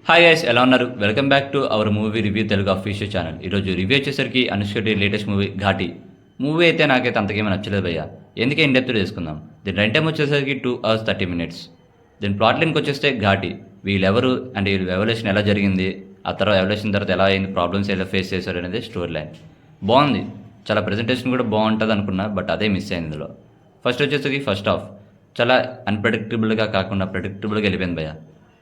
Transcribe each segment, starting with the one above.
Hi guys, ఎలా ఉన్నారు? Welcome back to our movie review Telugu official channel. ఈరోజు review వచ్చేసరికి అనుష్కటి లేటెస్ట్ మూవీ ఘాటి. మూవీ అయితే నాకైతే అంతకేమీ నచ్చలేదు భయ్య. ఎందుకే ఇన్ డెప్త్ చేసుకుందాం. దీని రన్ టైం వచ్చేసరికి 2 hours 30 minutes. దీని ప్లాట్ లైన్కి వచ్చేస్తే ఘాటి వీళ్ళెవరు అంటే వీళ్ళ ఎవల్యూషన్ ఎలా జరిగింది, ఆ తర్వాత ఎవల్యూషన్ తర్వాత ఎలా అయింది, ప్రాబ్లమ్స్ ఎలా ఫేస్ చేశారు అనేది స్టోరీ లైన్ బాగుంది. చాలా ప్రెజెంటేషన్ కూడా బాగుంటుంది అనుకున్నా, బట్ అదే మిస్ అయింది ఇందులో. ఫస్ట్ వచ్చేసరికి ఫస్ట్ హాఫ్ చాలా అన్ప్రెడిక్టబుల్గా కాకుండా ప్రెడిక్టబుల్గా వెళ్ళిపోయింది భయ్య.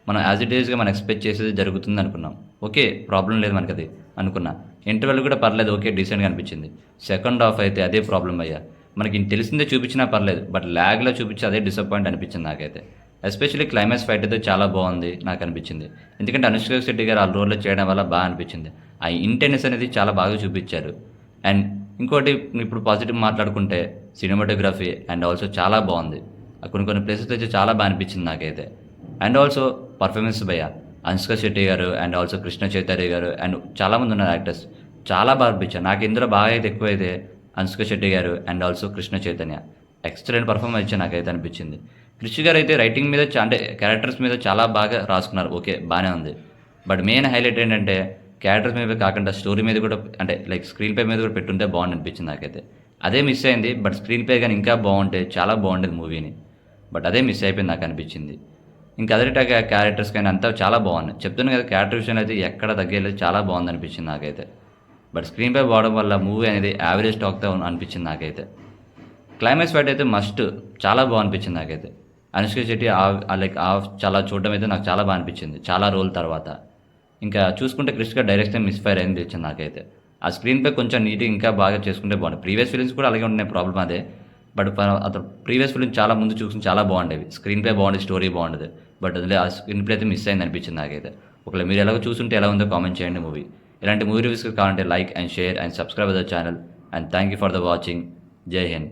మనం యాజ్ ఇట్ ఈస్గా మనం ఎక్స్పెక్ట్ చేసేది జరుగుతుంది అనుకున్నాం. ఓకే, ప్రాబ్లం లేదు మనకి అది అనుకున్నా. ఇంటర్వెల్ కూడా పర్లేదు, ఓకే డీసెంట్గా అనిపించింది. సెకండ్ హాఫ్ అయితే అదే ప్రాబ్లం అయ్యా. మనకి తెలిసిందే చూపించినా పర్లేదు, బట్ ల్యాగ్లో చూపించి అదే డిసప్పాయింట్ అనిపించింది నాకైతే. ఎస్పెషల్లీ క్లైమాక్స్ ఫైట్ అయితే చాలా బాగుంది నాకు అనిపించింది. ఎందుకంటే అనుష్క శెట్టి గారు ఆ రోల్లో చేయడం వల్ల బాగా అనిపించింది. ఆ ఇంటెన్స్ అనేది చాలా బాగా చూపించారు. అండ్ ఇంకోటి ఇప్పుడు పాజిటివ్ మాట్లాడుకుంటే సినిమాటోగ్రఫీ అండ్ ఆల్సో చాలా బాగుంది. కొన్ని ప్లేసెస్ అయితే చాలా బాగా అనిపించింది నాకైతే. అండ్ ఆల్సో పర్ఫార్మెన్స్ భయ్య అనుష్క శెట్టి గారు అండ్ ఆల్సో కృష్ణ చైతన్య గారు అండ్ చాలామంది ఉన్నారు యాక్టర్స్, చాలా బాగా అనిపించారు నాకు. ఇందులో బాగా అయితే ఎక్కువైతే అనుష్క శెట్టి గారు and also Krishna Chaitanya excellent performance ఇచ్చి నాకైతే అనిపించింది. కృషి గారు అయితే రైటింగ్ మీద అంటే క్యారెక్టర్స్ మీద చాలా బాగా రాసుకున్నారు, ఓకే బాగానే ఉంది. బట్ మెయిన్ హైలైట్ ఏంటంటే క్యారెక్టర్స్ మీద కాకుండా స్టోరీ మీద కూడా అంటే లైక్ స్క్రీన్ ప్లే మీద కూడా పెట్టుంటే బాగుంది అనిపించింది నాకైతే. అదే మిస్ అయింది. బట్ స్క్రీన్ ప్లే కానీ ఇంకా బాగుంటే చాలా బాగుండేది మూవీని. బట్ అదే మిస్ అయిపోయింది నాకు అనిపించింది. ఇంకా అదరిటాగా క్యారెక్టర్స్ కానీ అంతా చాలా బాగున్నాయి. చెప్తున్నాను కదా, క్యారెక్టర్ విషయంలో అయితే ఎక్కడ తగ్గలేదు, చాలా బాగుంది అనిపించింది నాకైతే. బట్ స్క్రీన్ పై పోవడం వల్ల మూవీ అనేది యావరేజ్ టాక్తో అనిపించింది నాకైతే. క్లైమాక్స్ ఫైట్ అయితే మస్ట్ చాలా బాగా అనిపించింది నాకైతే. అనుష్క శెట్టి లైక్ చాలా చూడడం అయితే నాకు చాలా బాగా అనిపించింది చాలా రోజుల తర్వాత. ఇంకా చూసుకుంటే కృష్ణ డైరెక్షన్ మిస్ఫైర్ అయింది అనిపించింది నాకైతే. ఆ స్క్రీన్ పై కొంచెం నీట్గా ఇంకా బాగా చేసుకుంటే బాగుంది. ప్రీవియస్ ఫిలిమ్స్ కూడా అలాగే ఉన్నాయి, ప్రాబ్లం అదే. బట్ అతను ప్రీవియస్ ఫిలిం చాలా ముందు చూసి చాలా బాగుండేవి, స్క్రీన్ ప్లే బాగుండేది, స్టోరీ బాగుండేది. బట్ అందులో ఆ స్క్రీన్ ప్లే అయితే మిస్ అయింది అనిపించింది నాకైతే. ఒకవేళ మీరు ఎలాగో చూసుంటే ఎలా ఉందో కామెంట్ చేయండి మూవీ. ఇలాంటి మూవీ రివ్యూస్ కావాలంటే like and share and subscribe the channel. And thank you for the watching. జై హింద్.